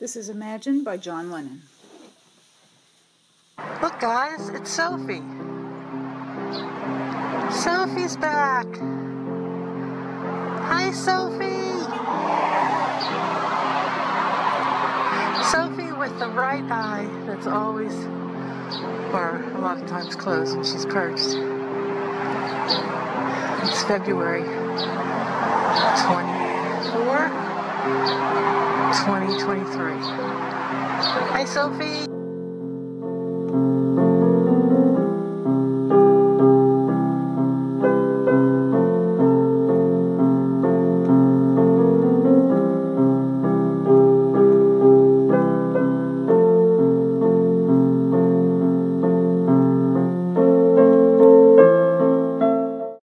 This is Imagine by John Lennon. Look guys, it's Sophie. Sophie's back. Hi Sophie. Sophie with the right eye that's always, or a lot of times closed when she's perched. It's February 24, 2023. Hi Sophie.